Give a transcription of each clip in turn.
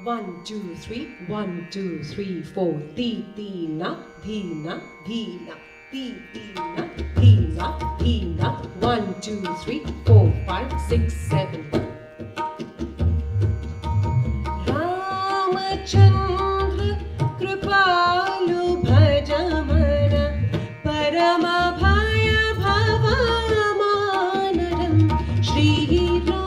1, 2, 3, 1, 2, 3, 4. Ti, ti, na, ti, na, ti, na, ti, na, ti, na. 1, 2, 3, 4, 5, 6, 7. Ramachandra Kripalu Bhajamana Parama Bhaya Bhavamanadam Shri Ram.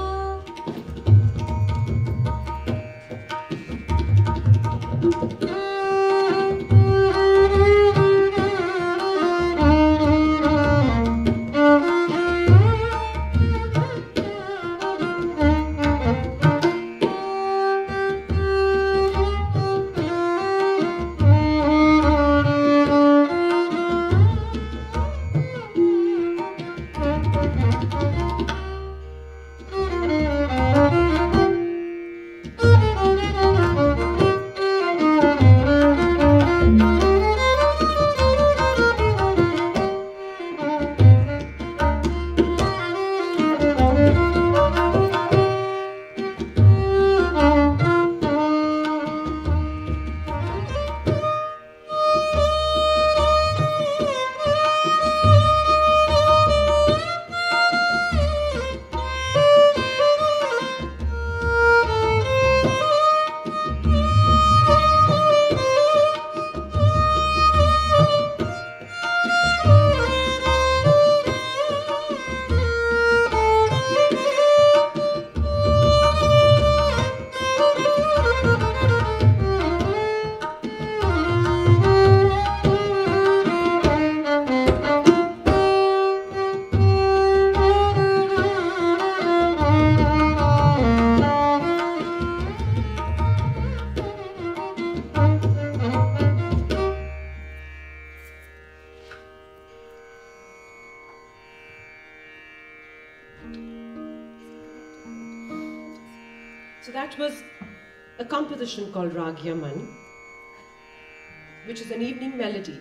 So that was a composition called Rag Yaman, which is an evening melody.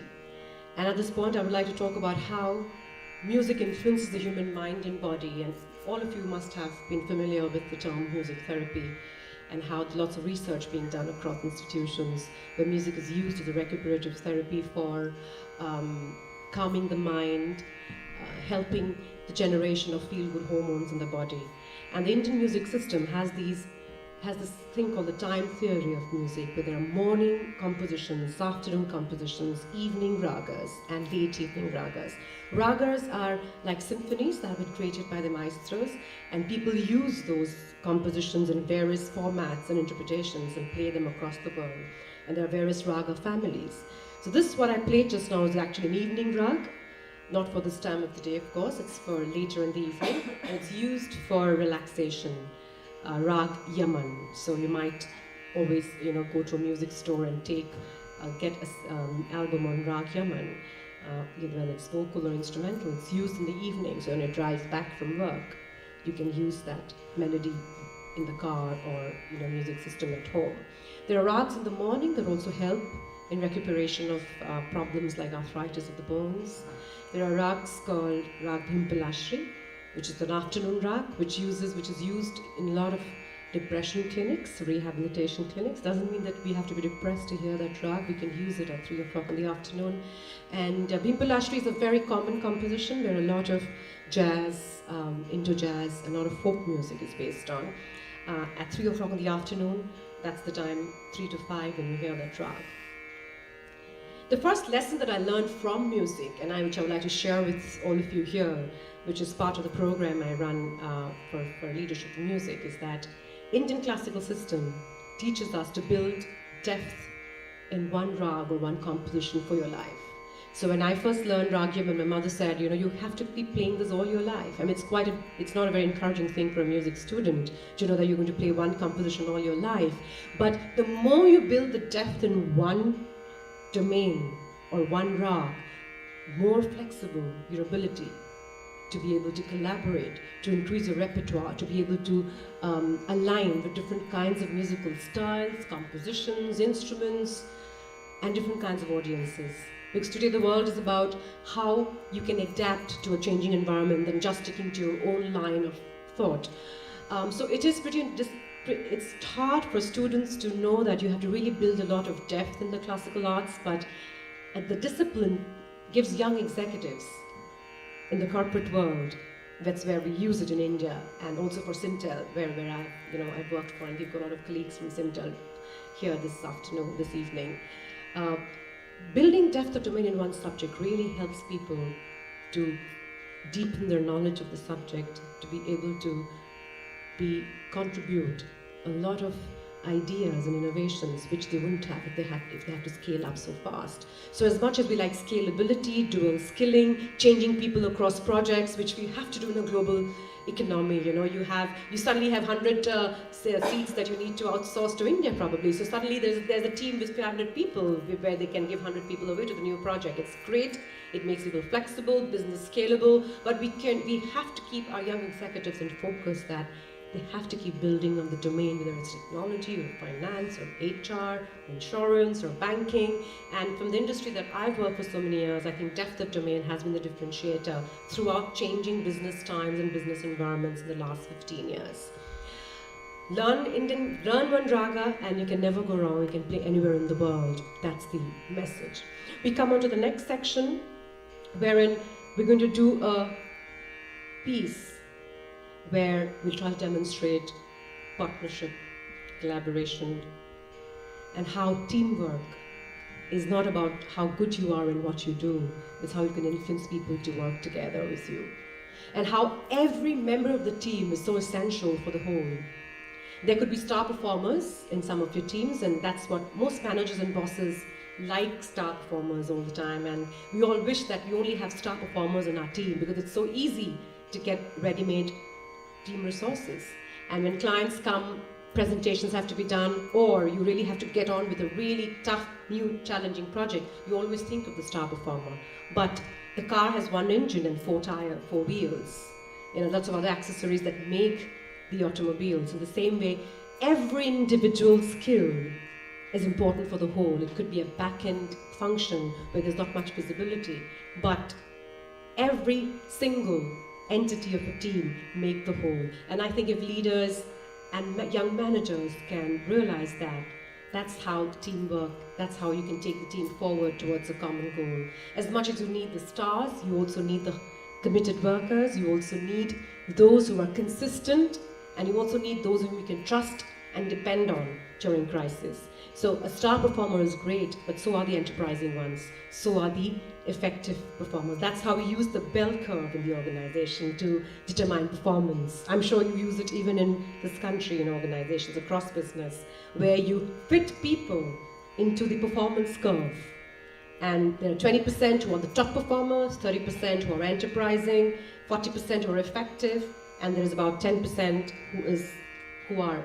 And at this point, I would like to talk about how music influences the human mind and body. And all of you must have been familiar with the term music therapy and how lots of research being done across institutions where music is used as a recuperative therapy for calming the mind, helping the generation of feel-good hormones in the body. And the Indian music system has this thing called the time theory of music, where there are morning compositions, afternoon compositions, evening ragas, and late evening ragas. Ragas are like symphonies that have been created by the maestros, and people use those compositions in various formats and interpretations and play them across the world. And there are various raga families. So this, what I played just now, is actually an evening rag, not for this time of the day, of course. It's for later in the evening, and it's used for relaxation. Rag Yaman. So you might always, go to a music store and get an album on Rag Yaman, whether it's vocal or instrumental. It's used in the evening. So when you drive back from work, you can use that melody in the car or music system at home. There are rags in the morning that also help in recuperation of problems like arthritis of the bones. There are rags called Rag Bhimpalashri, which is an afternoon rag, which is used in a lot of depression clinics, rehabilitation clinics. Doesn't mean that we have to be depressed to hear that rag. We can use it at 3 o'clock in the afternoon. And Bhimpalashri is a very common composition where a lot of jazz, into jazz, a lot of folk music is based on. At 3 o'clock in the afternoon, that's the time, 3 to 5, when you hear that rag. The first lesson that I learned from music, and which I would like to share with all of you here, which is part of the program I run for leadership in music, is that Indian classical system teaches us to build depth in one rag or one composition for your life. So when I first learned Rag Yaman, my mother said, you have to keep playing this all your life. I mean, it's not a very encouraging thing for a music student to know that you're going to play one composition all your life. But the more you build the depth in one domain or one rag, more flexible your ability to be able to collaborate, to increase your repertoire, to be able to align with different kinds of musical styles, compositions, instruments, and different kinds of audiences. Because today the world is about how you can adapt to a changing environment than just sticking to your own line of thought. So it is it's hard for students to know that you have to really build a lot of depth in the classical arts, but the discipline gives young executives in the corporate world. That's where we use it in India, and also for Sintel, where I've worked for, and we've got a lot of colleagues from Sintel here this evening. Building depth of domain in one subject really helps people to deepen their knowledge of the subject, to be able to contribute a lot of ideas and innovations which they wouldn't have if they have to scale up so fast. So as much as we like scalability, dual skilling, changing people across projects, which we have to do in a global economy, you suddenly have 100 seats that you need to outsource to India probably. So suddenly there's a team with 500 people where they can give 100 people away to the new project. It's great. It makes people flexible, business scalable, but we have to keep our young executives in focus that they have to keep building on the domain, whether it's technology or finance or HR, insurance or banking. And from the industry that I've worked for so many years, I think depth of domain has been the differentiator throughout changing business times and business environments in the last 15 years. Learn one raga and you can never go wrong. You can play anywhere in the world. That's the message. We come on to the next section, wherein we're going to do a piece where we'll try to demonstrate partnership, collaboration, and how teamwork is not about how good you are in what you do, it's how you can influence people to work together with you. And how every member of the team is so essential for the whole. There could be star performers in some of your teams, and that's what most managers and bosses like, star performers all the time. And we all wish that we only have star performers in our team, because it's so easy to get ready-made team resources. And when clients come, presentations have to be done, or you really have to get on with a really tough, new, challenging project, you always think of the star performer. But the car has one engine and four wheels. Lots of other accessories that make the automobiles. In the same way, every individual skill is important for the whole. It could be a back-end function where there's not much visibility, but every single entity of a team make the whole. And I think if leaders and young managers can realize that, that's how teamwork, that's how you can take the team forward towards a common goal. As much as you need the stars, you also need the committed workers, you also need those who are consistent, and you also need those whom you can trust and depend on during crisis. So a star performer is great, but so are the enterprising ones. So are the effective performers. That's how we use the bell curve in the organization to determine performance. I'm sure you use it even in this country in organizations across business, where you fit people into the performance curve. And there are 20% who are the top performers, 30% who are enterprising, 40% who are effective, and there is about 10% who are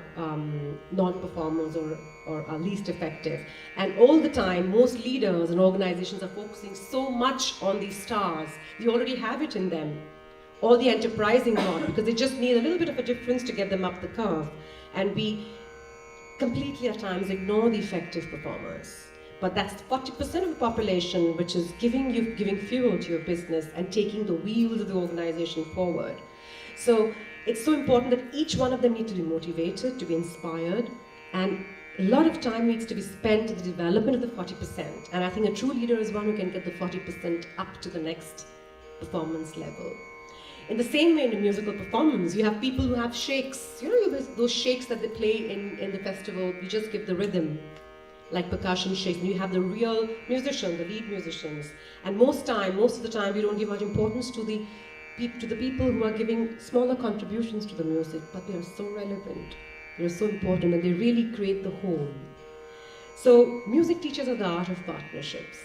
non-performers or are least effective. And all the time, most leaders and organizations are focusing so much on these stars. They already have it in them. Or the enterprising lot, because they just need a little bit of a difference to get them up the curve. And we completely at times ignore the effective performers. But that's 40% of the population which is giving fuel to your business and taking the wheels of the organization forward. So it's so important that each one of them needs to be motivated, to be inspired, and a lot of time needs to be spent in the development of the 40%. And I think a true leader is one who can get the 40% up to the next performance level. In the same way, in a musical performance, you have people who have shakes. Those shakes that they play in the festival, you just give the rhythm, like percussion shakes. And you have the real musicians, the lead musicians. And most of the time, we don't give much importance to the people who are giving smaller contributions to the music, but they are so relevant, they are so important, and they really create the whole. So music teaches us the art of partnerships.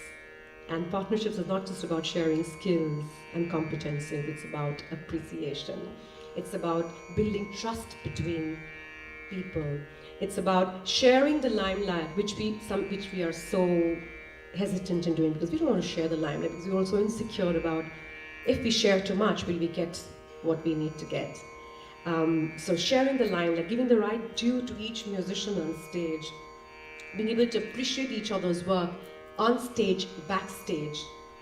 And partnerships is not just about sharing skills and competencies, it's about appreciation. It's about building trust between people. It's about sharing the limelight, which we are so hesitant in doing, because we don't want to share the limelight, because we're also insecure about if we share too much, will we get what we need to get? So sharing the limelight, giving the right due to each musician on stage, being able to appreciate each other's work on stage, backstage,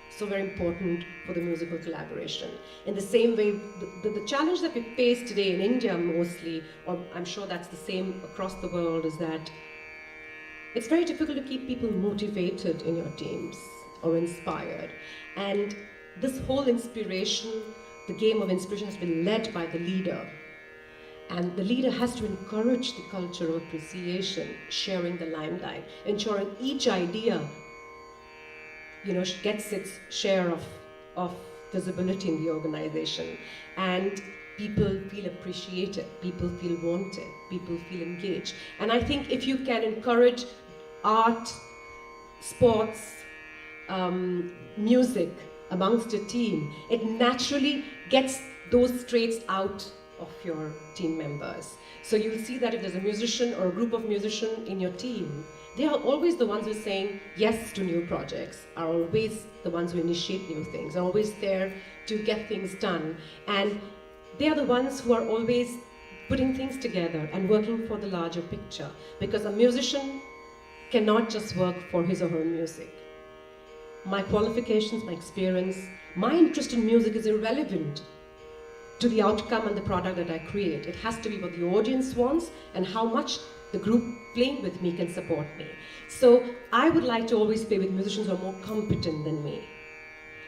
So very important for the musical collaboration. In the same way, the challenge that we face today in India mostly, or I'm sure that's the same across the world, is that it's very difficult to keep people motivated in your teams or inspired. And this whole inspiration, the game of inspiration, has been led by the leader. And the leader has to encourage the culture of appreciation, sharing the limelight, ensuring each idea, gets its share of visibility in the organization. And people feel appreciated, people feel wanted, people feel engaged. And I think if you can encourage art, sports, music amongst your team, it naturally gets those traits out of your team members. So you'll see that if there's a musician or a group of musicians in your team, they are always the ones who are saying yes to new projects, are always the ones who initiate new things, are always there to get things done. And they are the ones who are always putting things together and working for the larger picture. Because a musician cannot just work for his or her music. My qualifications, my experience, my interest in music is irrelevant to the outcome and the product that I create. It has to be what the audience wants and how much the group playing with me can support me. So I would like to always play with musicians who are more competent than me.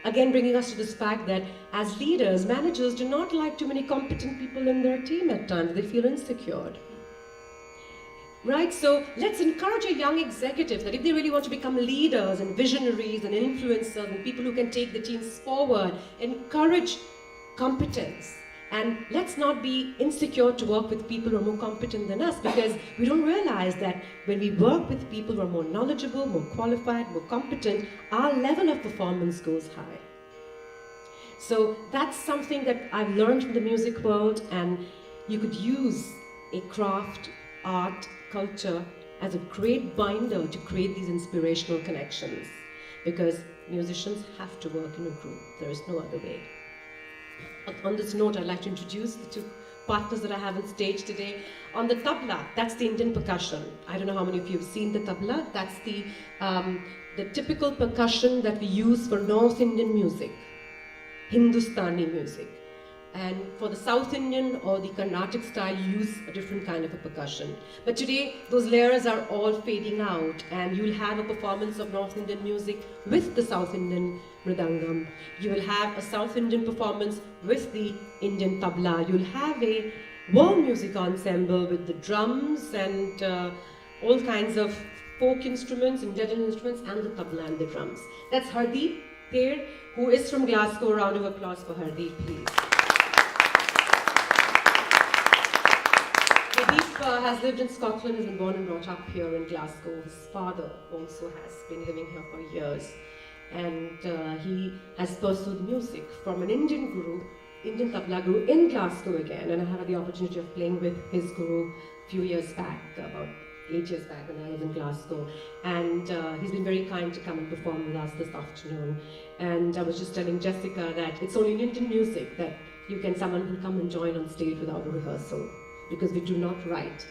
Again, bringing us to this fact that as leaders, managers do not like too many competent people in their team at times. They feel insecure. Right, so let's encourage our young executives that if they really want to become leaders and visionaries and influencers and people who can take the teams forward, encourage competence. And let's not be insecure to work with people who are more competent than us, because we don't realize that when we work with people who are more knowledgeable, more qualified, more competent, our level of performance goes high. So that's something that I've learned from the music world, and you could use a craft, art, culture as a great binder to create these inspirational connections, because musicians have to work in a group. There is no other way. On this note, I'd like to introduce the two partners that I have on stage today. On the tabla, that's the Indian percussion. I don't know how many of you have seen the tabla. That's the typical percussion that we use for North Indian music, Hindustani music. And for the South Indian or the Carnatic style, you use a different kind of a percussion. But today, those layers are all fading out, and you'll have a performance of North Indian music with the South Indian mridangam. You will have a South Indian performance with the Indian tabla. You'll have a world music ensemble with the drums and all kinds of folk instruments, indigenous instruments, and the tabla and the drums. That's Hardeep here, who is from Glasgow. A round of applause for Hardeep, please. Hardeep has lived in Scotland, has been born and brought up here in Glasgow. His father also has been living here for years. And he has pursued music from an Indian guru, Indian tabla guru in Glasgow again. And I had the opportunity of playing with his guru a few years back, about 8 years back when I was in Glasgow. And he's been very kind to come and perform with us this afternoon. And I was just telling Jessica that it's only in Indian music that someone can come and join on stage without a rehearsal, because we do not write.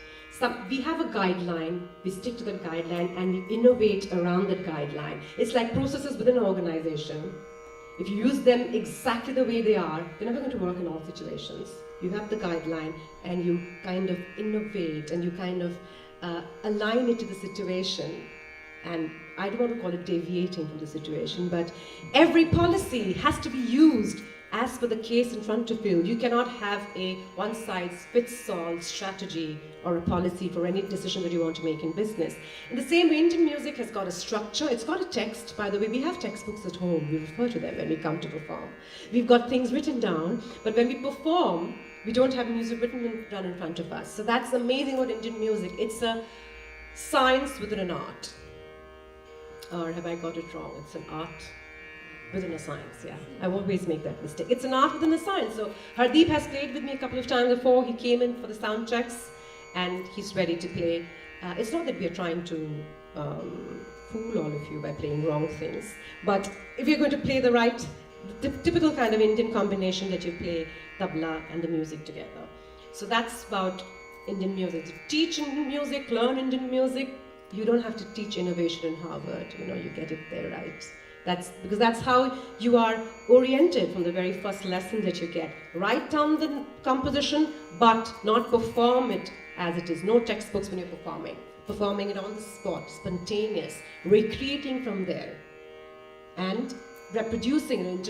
We have a guideline, we stick to that guideline, and we innovate around that guideline. It's like processes within an organization. If you use them exactly the way they are, they're never going to work in all situations. You have the guideline, and you kind of innovate, and you kind of align it to the situation. And I don't want to call it deviating from the situation, but every policy has to be used as per the case in front of you. You cannot have a one-size-fits-all strategy or a policy for any decision that you want to make in business. In the same way, Indian music has got a structure. It's got a text. By the way, we have textbooks at home. We refer to them when we come to perform. We've got things written down, but when we perform, we don't have music written and done in front of us. So that's amazing about Indian music. It's a science within an art. Or have I got it wrong? It's an art within a science, yeah. I always make that mistake. It's an art within a science. So Hardeep has played with me a couple of times before. He came in for the sound checks, and he's ready to play. It's not that we are trying to fool all of you by playing wrong things, but if you're going to play the right, the typical kind of Indian combination that you play tabla and the music together. So that's about Indian music. To teach Indian music, learn Indian music, you don't have to teach innovation in Harvard. You get it there right. Because that's how you are oriented from the very first lesson that you get. Write down the composition, but not perform it as it is. No textbooks when you're performing. Performing it on the spot, spontaneous, recreating from there, and reproducing and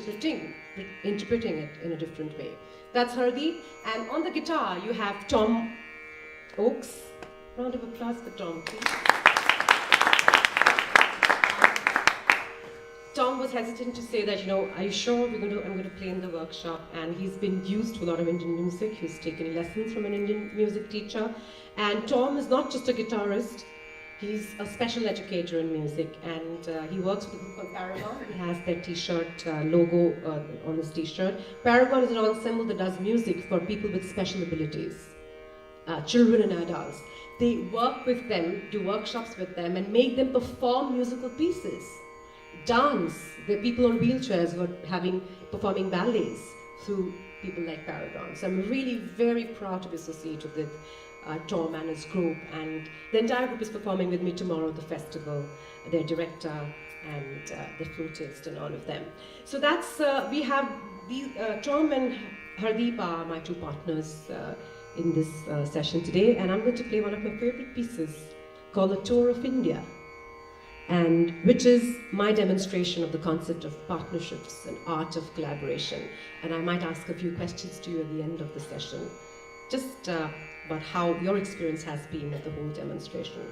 interpreting it in a different way. That's Hardeep. And on the guitar, you have Tom Oakes. Round of applause for Tom, please. Tom was hesitant to say that, are you sure I'm going to play in the workshop? And he's been used to a lot of Indian music. He's taken lessons from an Indian music teacher. And Tom is not just a guitarist, he's a special educator in music. And he works with a group called Paragon. He has their t-shirt logo on his t-shirt. Paragon is an ensemble that does music for people with special abilities, children and adults. They work with them, do workshops with them, and make them perform musical pieces. Dance, there are people on wheelchairs who are performing ballets through people like Paragon. So I'm really very proud to be associated with Tom and his group, and the entire group is performing with me tomorrow at the festival, their director and the flutist and all of them. So that's, we have these, Tom and Hardeep are my two partners in this session today, and I'm going to play one of my favorite pieces called The Tour of India, and which is my demonstration of the concept of partnerships and art of collaboration. And I might ask a few questions to you at the end of the session, just about how your experience has been with the whole demonstration.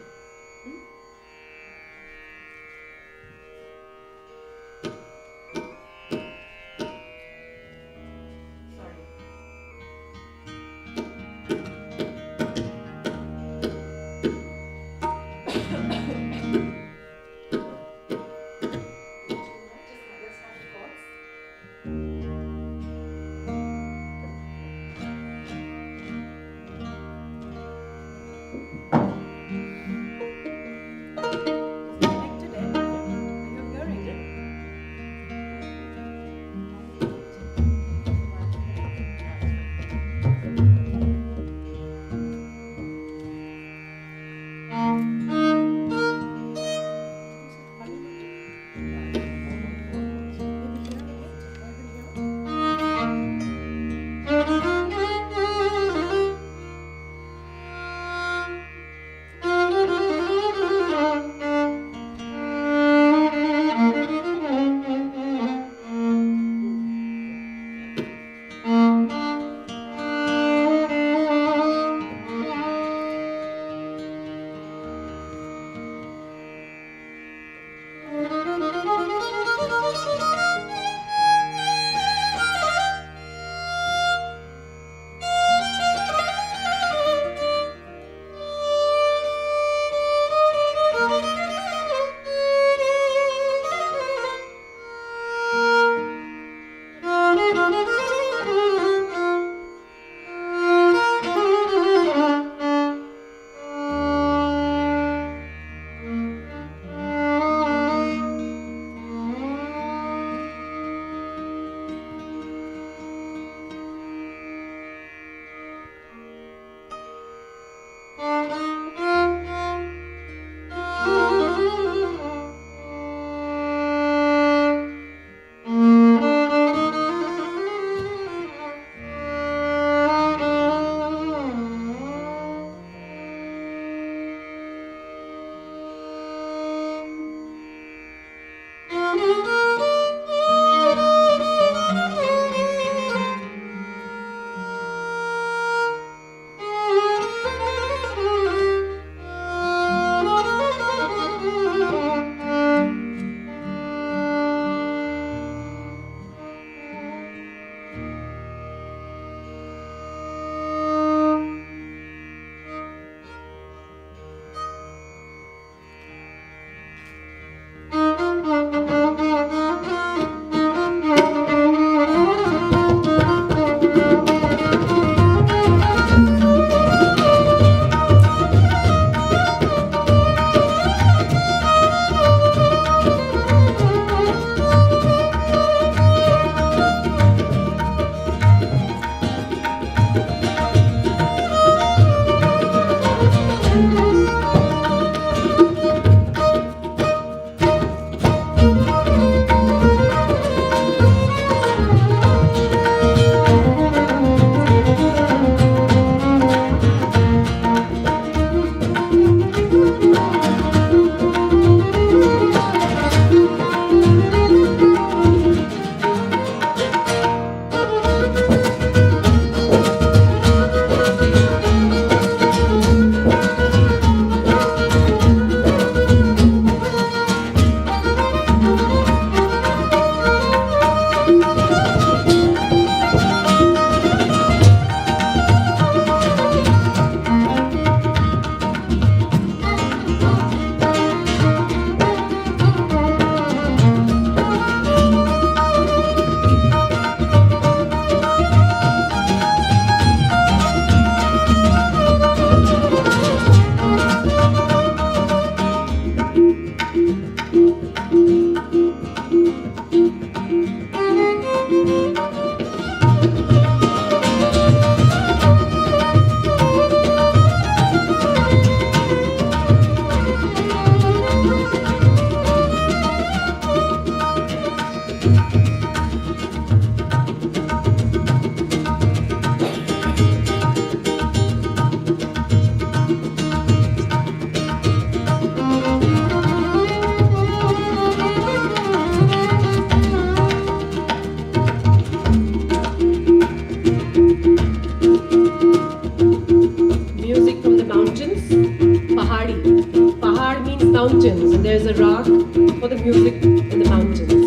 rock or the music in the mountains.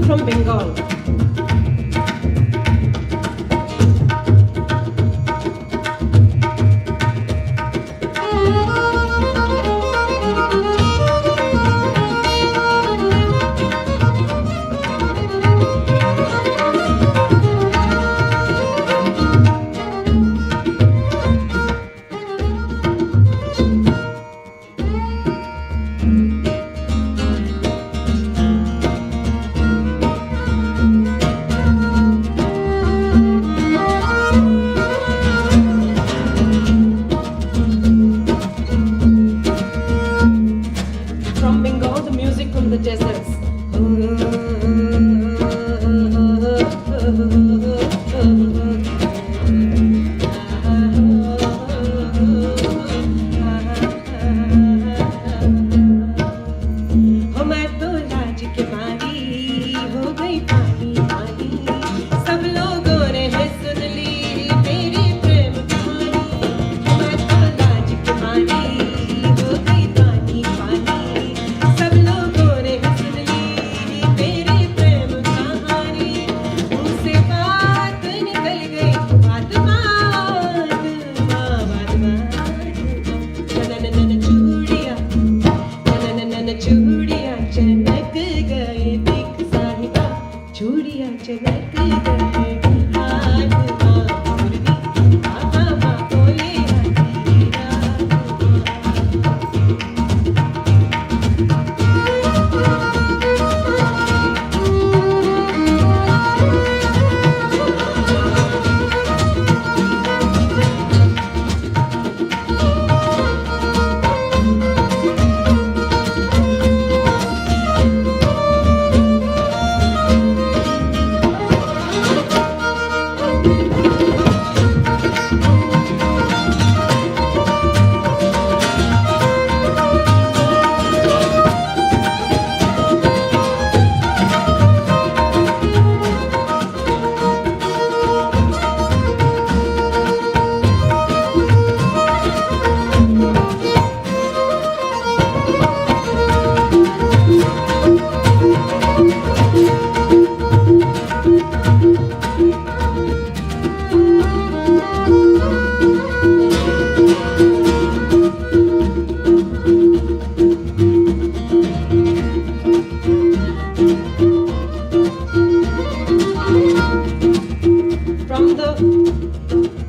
From Bengal. From Bengal, the music from the deserts.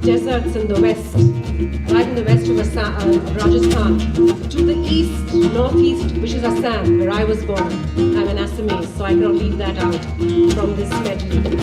Deserts in the west, right in the west of Rajasthan, to the east, northeast, which is Assam, where I was born. I'm an Assamese, so I cannot leave that out from this medley.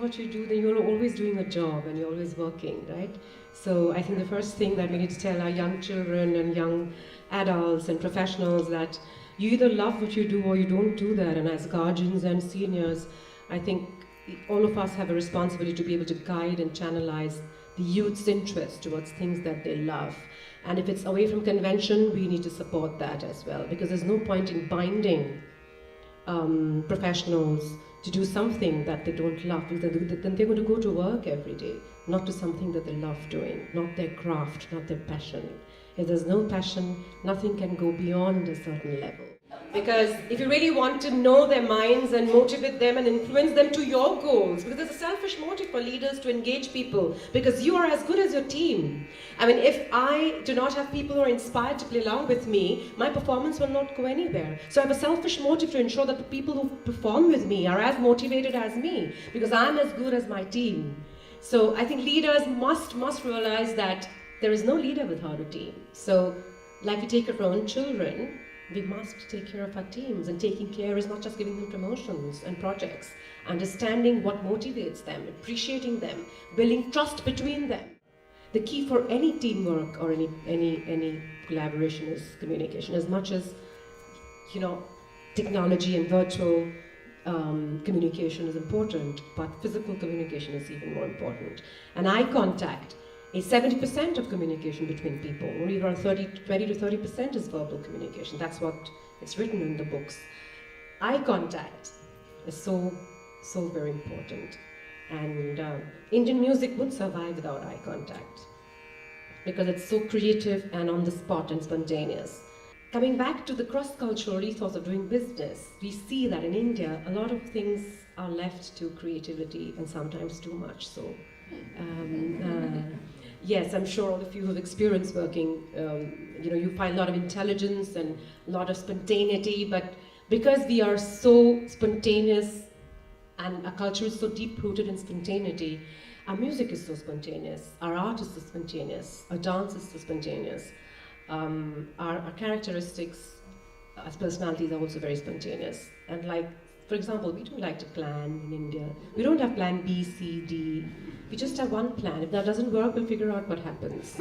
what you do, then you're always doing a job and you're always working, right? So I think the first thing that we need to tell our young children and young adults and professionals that you either love what you do or you don't do that. And as guardians and seniors, I think all of us have a responsibility to be able to guide and channelize the youth's interest towards things that they love. And if it's away from convention, we need to support that as well, because there's no point in binding professionals to do something that they don't love, because then they're going to go to work every day, not to something that they love doing, not their craft, not their passion. If there's no passion, nothing can go beyond a certain level. Because if you really want to know their minds and motivate them and influence them to your goals, because there's a selfish motive for leaders to engage people, because you are as good as your team. I mean, if I do not have people who are inspired to play along with me, my performance will not go anywhere. So I have a selfish motive to ensure that the people who perform with me are as motivated as me, because I'm as good as my team. So I think leaders must realize that there is no leader without a team. So like we take care of our own children, we must take care of our teams, and taking care is not just giving them promotions and projects, understanding what motivates them, appreciating them, building trust between them. The key for any teamwork or any collaboration is communication. As much as, you know, technology and virtual communication is important, but physical communication is even more important. And eye contact is 70% of communication between people. Only around 20 to 30% is verbal communication. That's what it's written in the books. Eye contact is so very important. And Indian music would survive without eye contact, because it's so creative and on the spot and spontaneous. Coming back to the cross-cultural ethos of doing business, we see that in India, a lot of things are left to creativity, and sometimes too much so. Yes, I'm sure all of you have experienced working, you find a lot of intelligence and a lot of spontaneity, but because we are so spontaneous and our culture is so deep-rooted in spontaneity, our music is so spontaneous, our art is so spontaneous, our dance is so spontaneous, our characteristics as personalities are also very spontaneous. And like, for example, we don't like to plan in India. We don't have plan B, C, D. We just have one plan. If that doesn't work, we'll figure out what happens.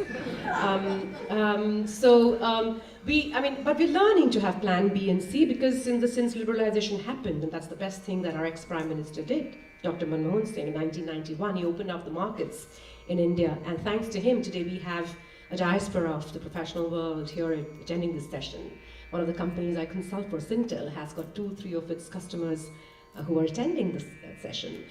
But we're learning to have plan B and C, because since liberalization happened, and that's the best thing that our ex-Prime Minister did, Dr. Manmohan Singh, in 1991, he opened up the markets in India, and thanks to him, today we have a diaspora of the professional world here attending this session. One of the companies I consult for, Sintel, has got 2-3 of its customers who are attending this session.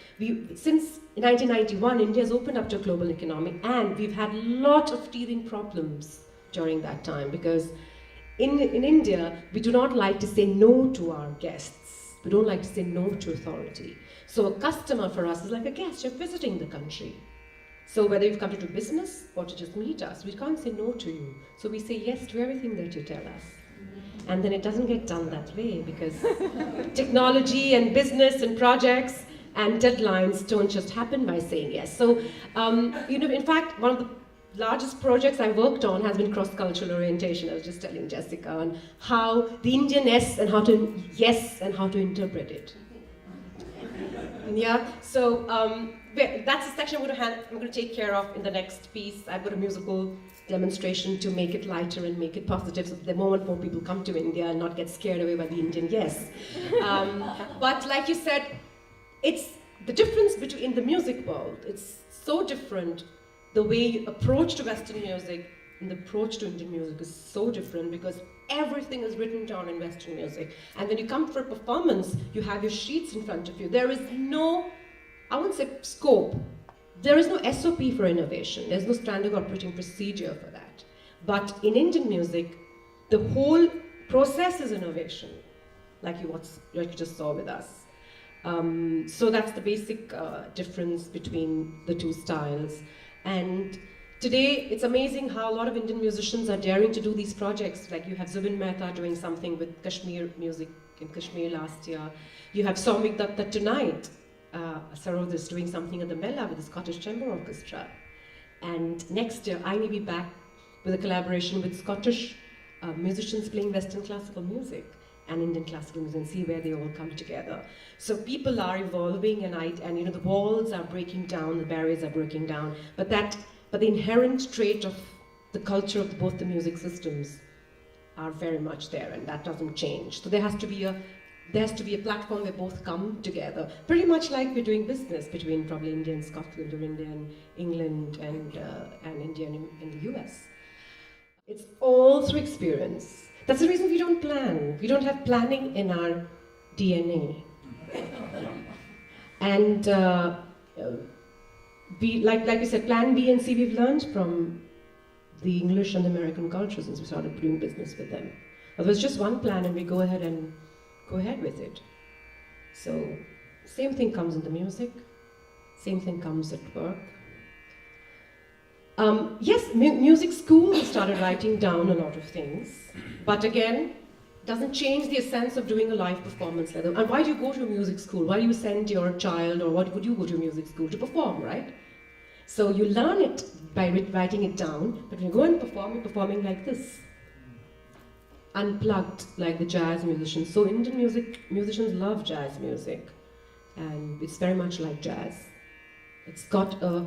Since 1991, India has opened up to a global economy, and we've had a lot of teething problems during that time, because in India, we do not like to say no to our guests. We don't like to say no to authority. So a customer for us is like a guest. You're visiting the country. So whether you've come to do business or to just meet us, we can't say no to you. So we say yes to everything that you tell us. And then it doesn't get done that way, because technology and business and projects and deadlines don't just happen by saying yes. So, in fact, one of the largest projects I worked on has been cross-cultural orientation. I was just telling Jessica on how the Indian yes and how to interpret it. Yeah, so that's a section I'm going to take care of in the next piece. I've got a musical demonstration to make it lighter and make it positive, so the moment more people come to India and not get scared away by the Indian yes. But like you said, it's the difference between the music world. It's so different. The way you approach to Western music and the approach to Indian music is so different, because everything is written down in Western music. And when you come for a performance, you have your sheets in front of you. There is no, I won't say scope. There is no SOP for innovation. There's no standard operating procedure for that. But in Indian music, the whole process is innovation, like you just saw with us. So that's the basic difference between the two styles. And today, it's amazing how a lot of Indian musicians are daring to do these projects. Like you have Zubin Mehta doing something with Kashmir music in Kashmir last year. You have Soumik Datta tonight. Sarod is doing something at the Mela with the Scottish Chamber Orchestra. And next year, I may be back with a collaboration with Scottish musicians playing Western classical music. and Indian classical music and see where they all come together. So people are evolving, and you know, the walls are breaking down, the barriers are breaking down, but the inherent trait of the culture of both the music systems are very much there, and that doesn't change. So there has to be a platform where both come together, pretty much like we're doing business between probably India and Scotland, or India and England, and India and the US. It's all through experience. That's the reason we don't plan. We don't have planning in our DNA. And like we said, plan B and C we've learned from the English and American culture since we started doing business with them. There was just one plan, and we go ahead with it. So same thing comes in the music, same thing comes at work. Yes, music schools started writing down a lot of things, but again, doesn't change the essence of doing a live performance. And why do you go to a music school? Why do you send your child, or what would you go to a music school? To perform, right? So you learn it by writing it down, but when you go and perform, you're performing like this. Unplugged, like the jazz musicians. So Indian musicians love jazz music, and it's very much like jazz. It's got a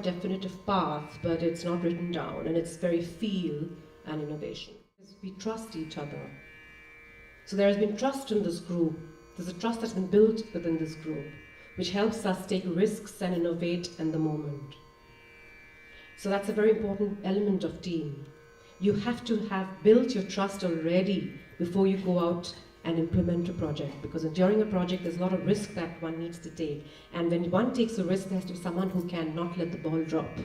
definitive path, but it's not written down, and it's very feel and innovation. We trust each other. So there has been trust in this group. There's a trust that's been built within this group, which helps us take risks and innovate in the moment. So that's a very important element of team. You have to have built your trust already before you go out and implement a project, because during a project there's a lot of risk that one needs to take, and when one takes a risk, there has to be someone who can not let the ball drop.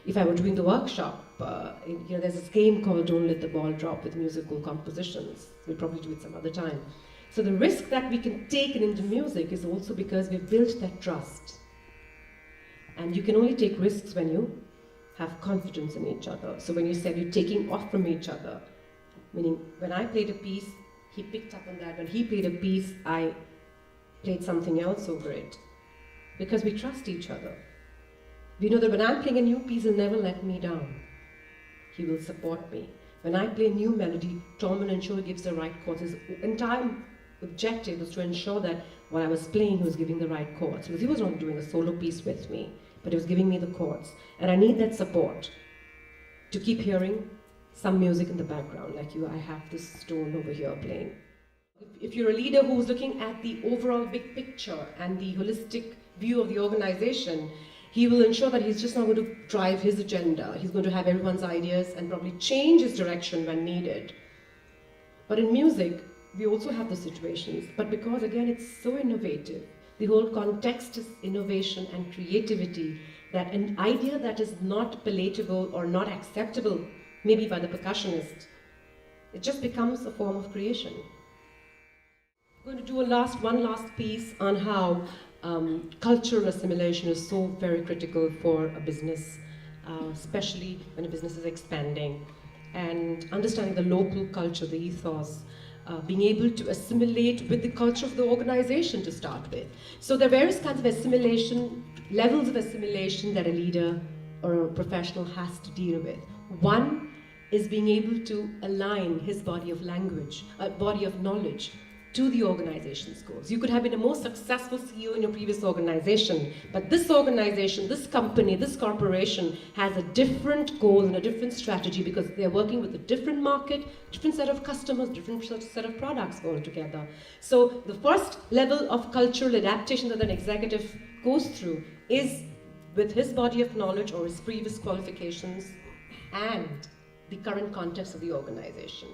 If I were doing the workshop, there's this game called Don't Let the Ball Drop with musical compositions. We'll probably do it some other time. So the risk that we can take in Indian music is also because we've built that trust. And you can only take risks when you have confidence in each other. So when you said you're taking off from each other, meaning when I played a piece, he picked up on that. When he played a piece, I played something else over it. Because we trust each other. We know that when I'm playing a new piece, he'll never let me down. He will support me. When I play a new melody, Tom will ensure he gives the right chords. His entire objective was to ensure that while I was playing, he was giving the right chords. Because he was not doing a solo piece with me, but he was giving me the chords. And I need that support to keep hearing some music in the background, like I have this stone over here playing. If you're a leader who's looking at the overall big picture and the holistic view of the organization, he will ensure that he's just not going to drive his agenda. He's going to have everyone's ideas and probably change his direction when needed. But in music, we also have the situations, but because again it's so innovative, the whole context is innovation and creativity, that an idea that is not palatable or not acceptable, maybe by the percussionist, it just becomes a form of creation. I'm going to do one last piece on how cultural assimilation is so very critical for a business, especially when a business is expanding, and understanding the local culture, the ethos, being able to assimilate with the culture of the organization to start with. So there are various kinds of assimilation, levels of assimilation that a leader or a professional has to deal with. One is being able to align his body of language, body of knowledge, to the organization's goals. You could have been a more successful CEO in your previous organization, but this organization, this company, this corporation has a different goal and a different strategy because they're working with a different market, different set of customers, different set of products altogether. So the first level of cultural adaptation that an executive goes through is with his body of knowledge or his previous qualifications and the current context of the organization.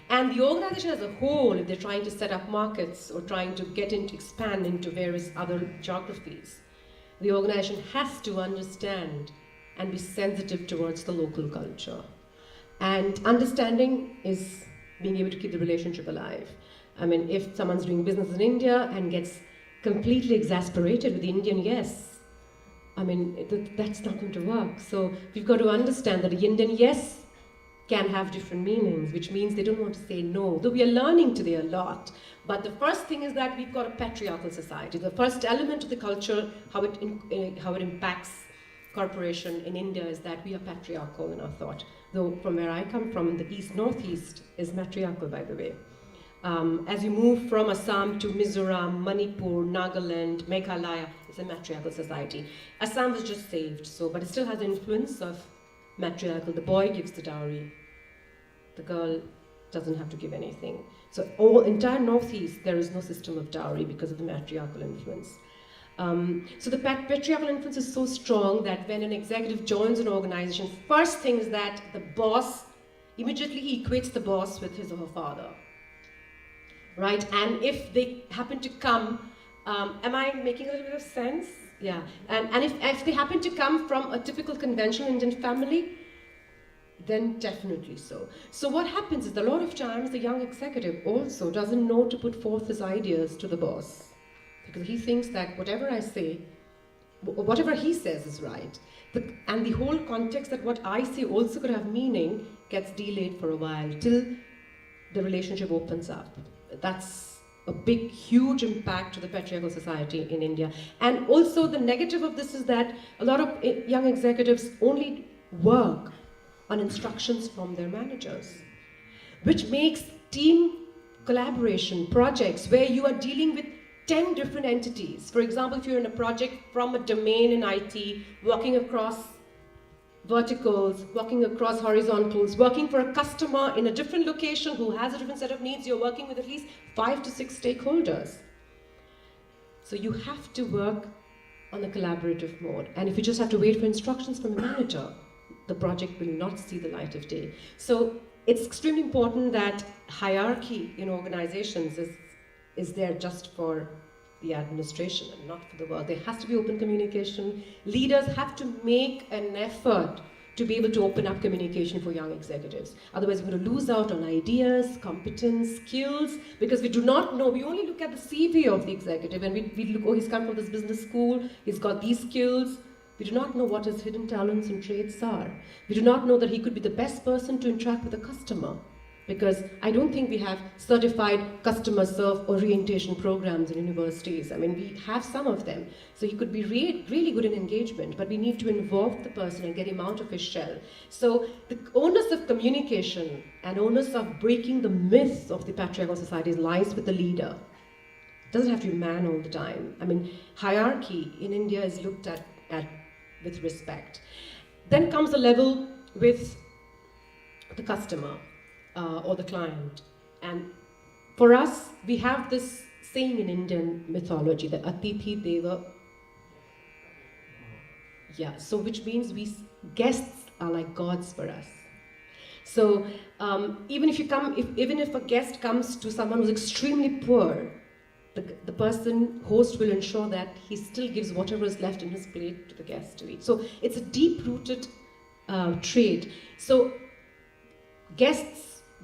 And the organization as a whole, if they're trying to set up markets or trying to expand into various other geographies, the organization has to understand and be sensitive towards the local culture. And understanding is being able to keep the relationship alive. I mean, if someone's doing business in India and gets completely exasperated with the Indian yes, I mean, that's not going to work. So we've got to understand that the Indian yes can have different meanings, which means they don't want to say no, though we are learning today a lot. But the first thing is that we've got a patriarchal society. The first element of the culture, how it impacts corporation in India is that we are patriarchal in our thought. though from where I come from, in the East-Northeast, is matriarchal, by the way. As you move from Assam to Mizoram, Manipur, Nagaland, Meghalaya, it's a matriarchal society. Assam was just saved, but it still has the influence of matriarchal. The boy gives the dowry. The girl doesn't have to give anything. So entire Northeast, there is no system of dowry because of the matriarchal influence. So the patriarchal influence is so strong that when an executive joins an organization, first thing is that the boss, immediately he equates the boss with his or her father. Right? And if they happen to come, am I making a little bit of sense? Yeah. And if they happen to come from a typical conventional Indian family, then definitely so. So what happens is a lot of times the young executive also doesn't know to put forth his ideas to the boss, because he thinks that whatever I say, whatever he says is right. And the whole context that what I say also could have meaning gets delayed for a while till the relationship opens up. That's a big, huge impact to the patriarchal society in India. And also the negative of this is that a lot of young executives only work on instructions from their managers, which makes team collaboration projects where you are dealing with 10 different entities. For example, if you're in a project from a domain in IT, working across verticals, working across horizontals, working for a customer in a different location who has a different set of needs, you're working with at least 5 to 6 stakeholders. So you have to work on a collaborative mode. And if you just have to wait for instructions from a manager, the project will not see the light of day. So it's extremely important that hierarchy in organizations is there just for the administration and not for the work. There has to be open communication. Leaders have to make an effort to be able to open up communication for young executives. Otherwise, we're going to lose out on ideas, competence, skills, because we do not know. We only look at the CV of the executive and we look, oh, he's come from this business school, he's got these skills. We do not know what his hidden talents and traits are. We do not know that he could be the best person to interact with a customer, because I don't think we have certified customer serve orientation programs in universities. I mean, we have some of them. So he could be really good in engagement, but we need to involve the person and get him out of his shell. So the onus of communication and onus of breaking the myth of the patriarchal societies lies with the leader. It doesn't have to be man all the time. I mean, hierarchy in India is looked at with respect. Then comes a level with the customer. Or the client. And for us, we have this saying in Indian mythology that Atithi Deva. Yeah, so which means guests are like gods for us. So even if a guest comes to someone who's extremely poor, the host will ensure that he still gives whatever is left in his plate to the guest to eat. So it's a deep-rooted trait. So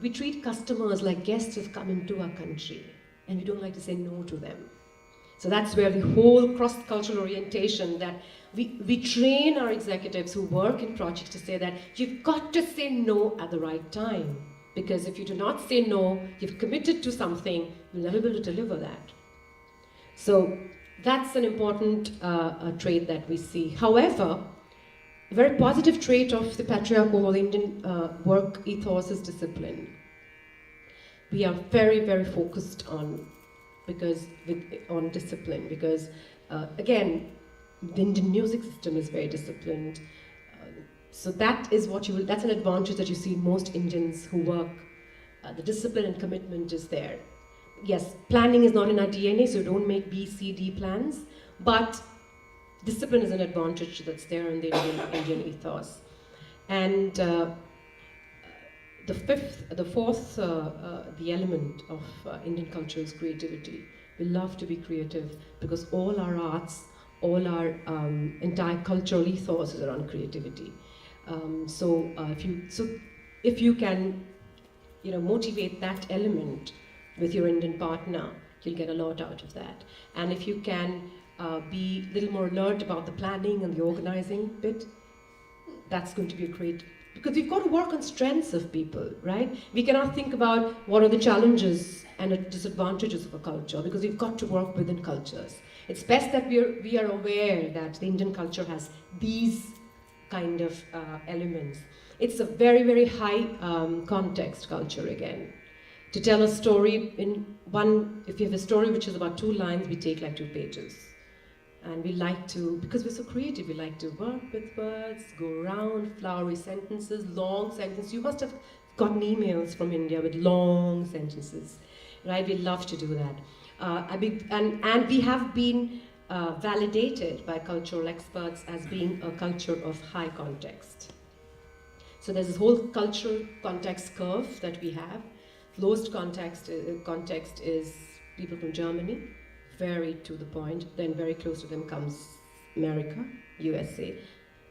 we treat customers like guests have come into our country, and we don't like to say no to them. So that's where the whole cross-cultural orientation that we train our executives who work in projects to say that you've got to say no at the right time. Because if you do not say no, you've committed to something, you'll never be able to deliver that. So that's an important trait that we see. However, a very positive trait of the patriarchal or the Indian work ethos is discipline. We are very, very focused on discipline because, again, the Indian music system is very disciplined. So that's an advantage that you see in most Indians who work. The discipline and commitment is there. Yes, planning is not in our DNA, so don't make B, C, D plans, but discipline is an advantage that's there in the Indian ethos. And the element of Indian culture is creativity. We love to be creative because all our arts, all our entire cultural ethos is around creativity. So if you can, motivate that element with your Indian partner, you'll get a lot out of that. And if you can be a little more alert about the planning and the organizing bit, that's going to be a great, because we've got to work on strengths of people, right? We cannot think about what are the challenges and disadvantages of a culture, because we've got to work within cultures. It's best that we are aware that the Indian culture has these kind of elements. It's a very, very high context culture again. To tell a story in one, if you have a story which is about 2 lines, we take like 2 pages. And we like to, because we're so creative, we like to work with words, go around, flowery sentences, long sentences. You must have gotten emails from India with long sentences, right? We love to do that. And we have been validated by cultural experts as being a culture of high context. So there's this whole cultural context curve that we have. Lowest context is people from Germany, very to the point. Then very close to them comes America, USA.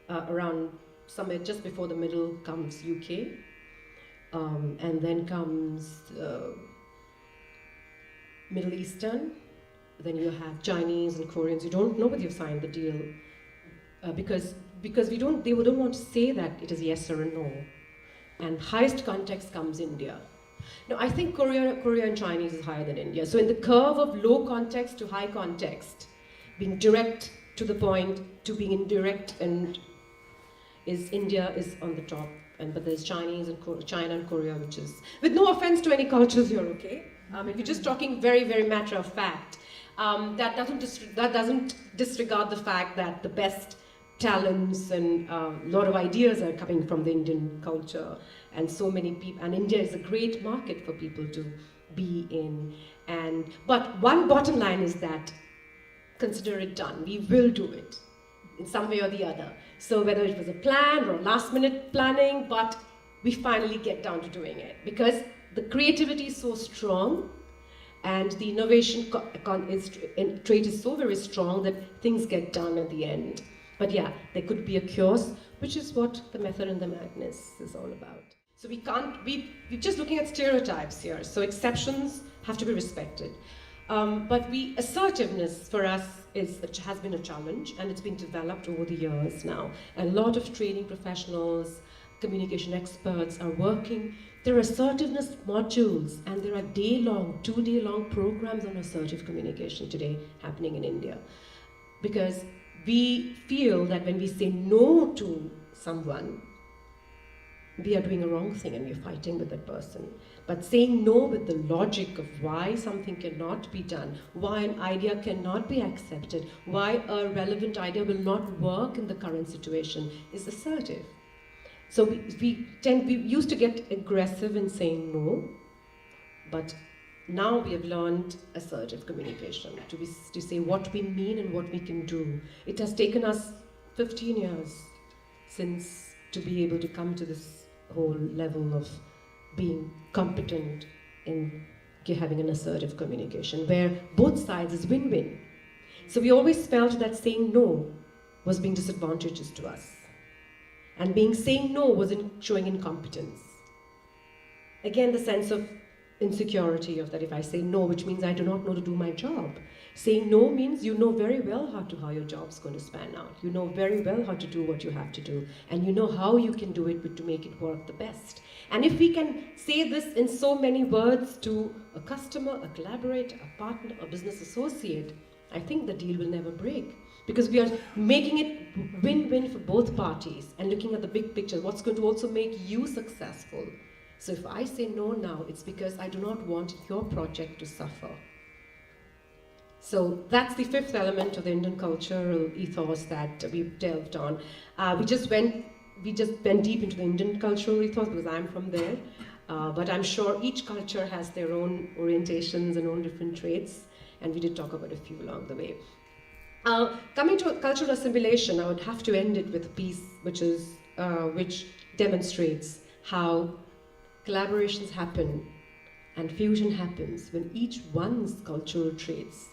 Around somewhere just before the middle comes UK. And then comes Middle Eastern. Then you have Chinese and Koreans. You don't know whether you've signed the deal because they don't want to say that it is yes or a no. And highest context comes India. Now, I think Korea and Chinese is higher than India. So in the curve of low context to high context, being direct to the point to being indirect, and India is on the top. But there's Chinese and China and Korea, which is, with no offense to any cultures here, okay? If you're just talking very, very matter of fact, that doesn't disregard the fact that the best talents and a lot of ideas are coming from the Indian culture, and so many people, and India is a great market for people to be in. But one bottom line is that consider it done. We will do it in some way or the other. So whether it was a plan or last minute planning, but we finally get down to doing it because the creativity is so strong and the innovation trait is so very strong that things get done at the end. But yeah, there could be a chaos, which is what the method and the madness is all about. So we're just looking at stereotypes here. So exceptions have to be respected. But assertiveness for us has been a challenge, and it's been developed over the years now. And a lot of training professionals, communication experts are working. There are assertiveness modules, and there are 2-day-long programs on assertive communication today happening in India. Because we feel that when we say no to someone, we are doing a wrong thing and we're fighting with that person. But saying no with the logic of why something cannot be done, why an idea cannot be accepted, why a relevant idea will not work in the current situation is assertive. So we used to get aggressive in saying no, but now we have learned assertive communication, to say what we mean and what we can do. It has taken us 15 years to be able to come to this whole level of being competent in having an assertive communication, where both sides is win-win. So we always felt that saying no was being disadvantageous to us. And saying no was showing incompetence. Again, the sense of insecurity of that if I say no, which means I do not know to do my job. Saying no means you know very well how your job's going to span out. You know very well how to do what you have to do. And you know how you can do it to make it work the best. And if we can say this in so many words to a customer, a collaborator, a partner, a business associate, I think the deal will never break. Because we are making it win-win for both parties and looking at the big picture, what's going to also make you successful. So if I say no now, it's because I do not want your project to suffer. So that's the 5th element of the Indian cultural ethos that we've delved on. We just went deep into the Indian cultural ethos because I'm from there. But I'm sure each culture has their own orientations and own different traits. And we did talk about a few along the way. Coming to cultural assimilation, I would have to end it with a piece which demonstrates how collaborations happen and fusion happens when each one's cultural traits,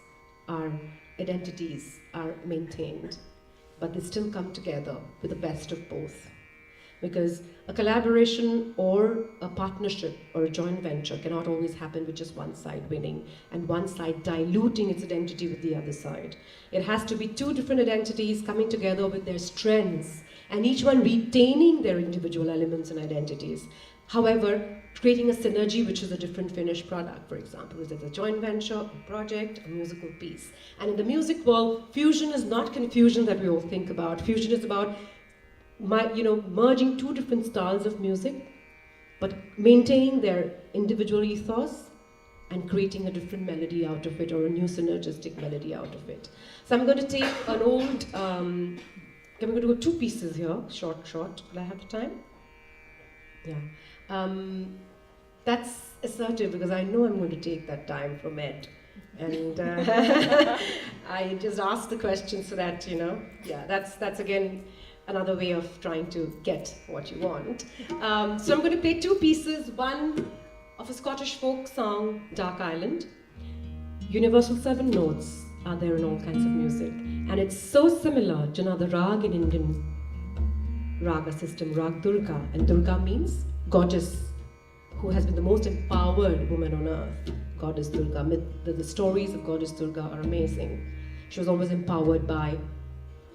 identities are maintained, but they still come together with the best of both. Because a collaboration or a partnership or a joint venture cannot always happen with just one side winning and one side diluting its identity with the other side. It has to be 2 different identities coming together with their strengths and each one retaining their individual elements and identities. However, creating a synergy which is a different finished product, for example, is it a joint venture, a project, a musical piece. And in the music world, fusion is not confusion that we all think about. Fusion is about merging two different styles of music, but maintaining their individual ethos and creating a different melody out of it, or a new synergistic melody out of it. So I'm going to take an old, I'm going to go two pieces here, short. Will I have the time? Yeah. That's assertive because I know I'm going to take that time from Ed. And I just asked the question so that, that's again another way of trying to get what you want. So I'm going to play two pieces, one of a Scottish folk song, Dark Island. Universal 7 notes are there in all kinds of music. And it's so similar to another rag in Indian raga system, Rag Durga. And Durga means goddess, who has been the most empowered woman on earth. Goddess Durga. The stories of Goddess Durga are amazing. She was always empowered by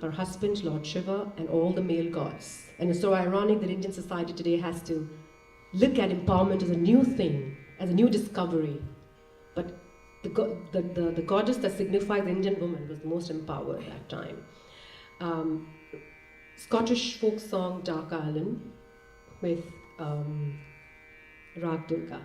her husband, Lord Shiva, and all the male gods. And it's so ironic that Indian society today has to look at empowerment as a new thing, as a new discovery. But the goddess that signifies the Indian woman was the most empowered at that time. Scottish folk song, Dark Island, with Rag Durga.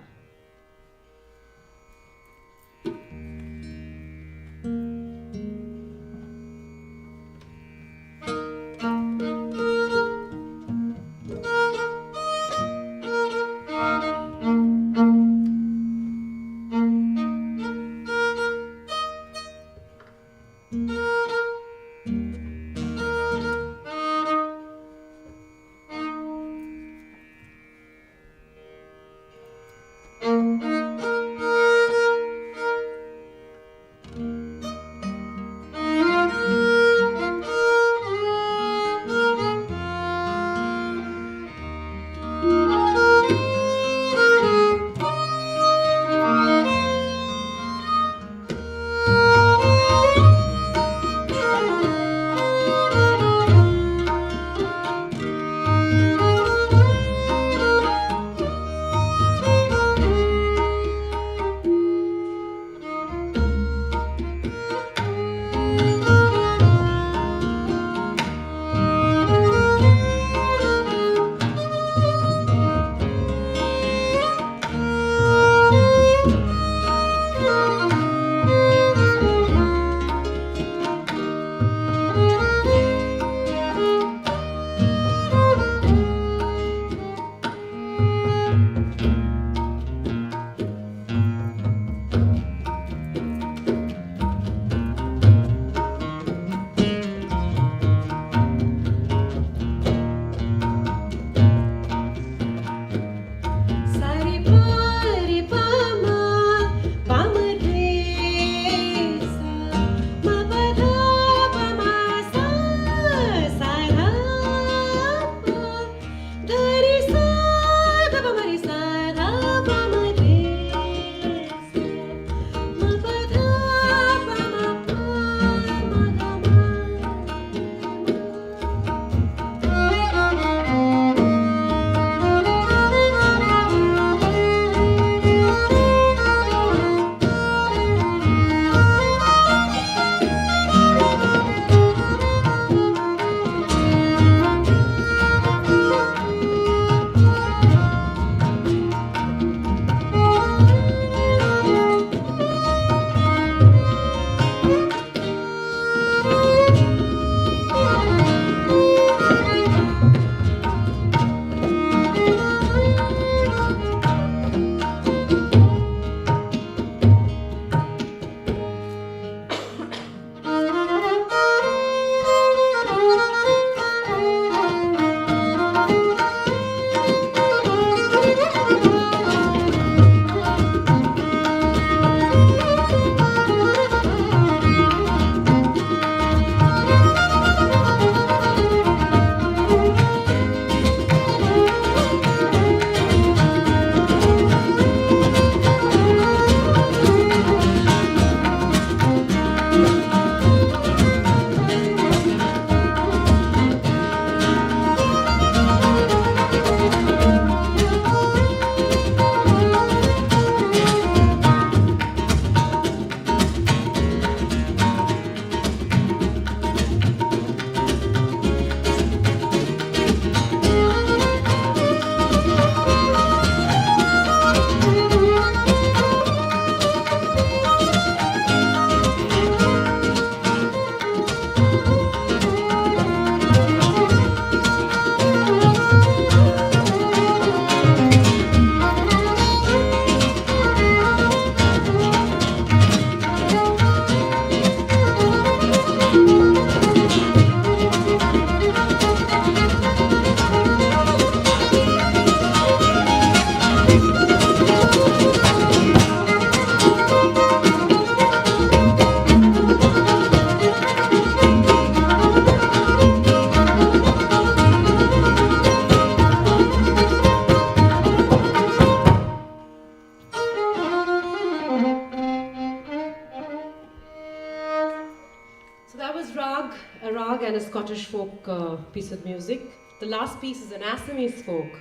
a rag and a Scottish folk piece of music. The last piece is an Assamese folk,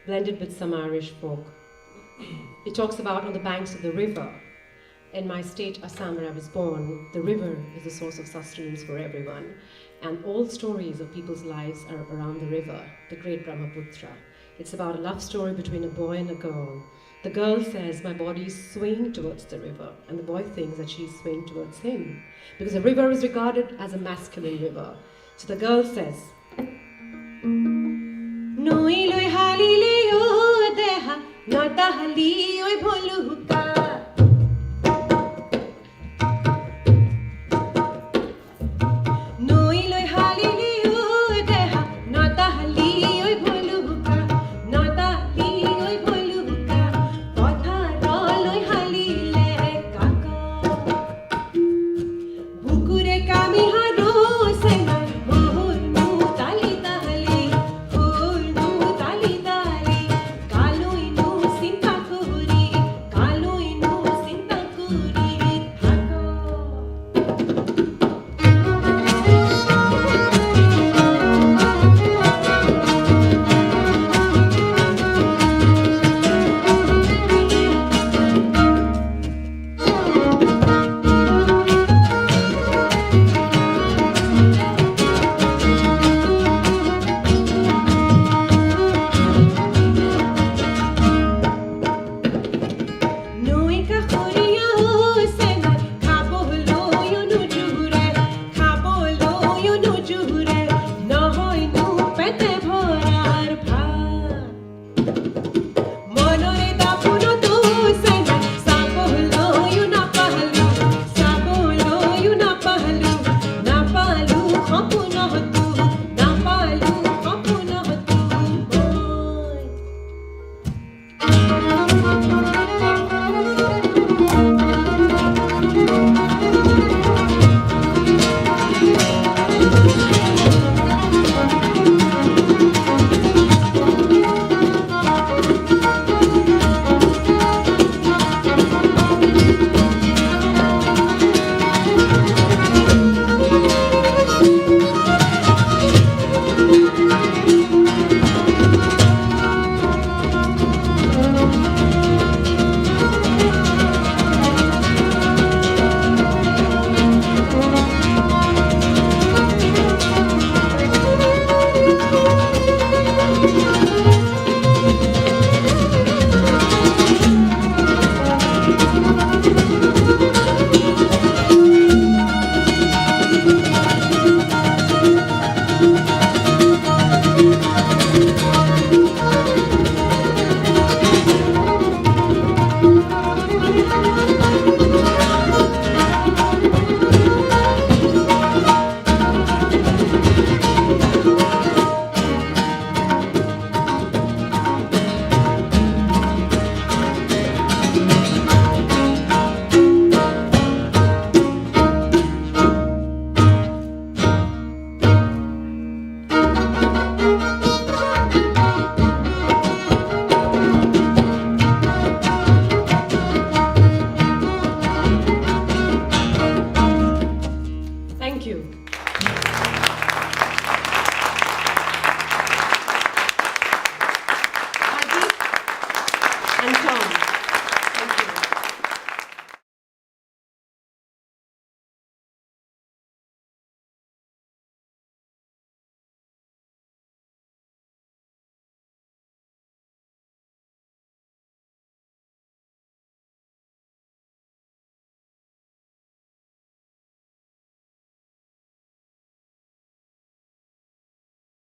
blended with some Irish folk. It talks about on the banks of the river. In my state, Assam, where I was born, the river is the source of sustenance for everyone. And all stories of people's lives are around the river, the great Brahmaputra. It's about a love story between a boy and a girl. The girl says, my body is swaying towards the river, and the boy thinks that she's swaying towards him, because the river is regarded as a masculine river. So the girl says, Noi loi hali leo deha, nada hali oi bhol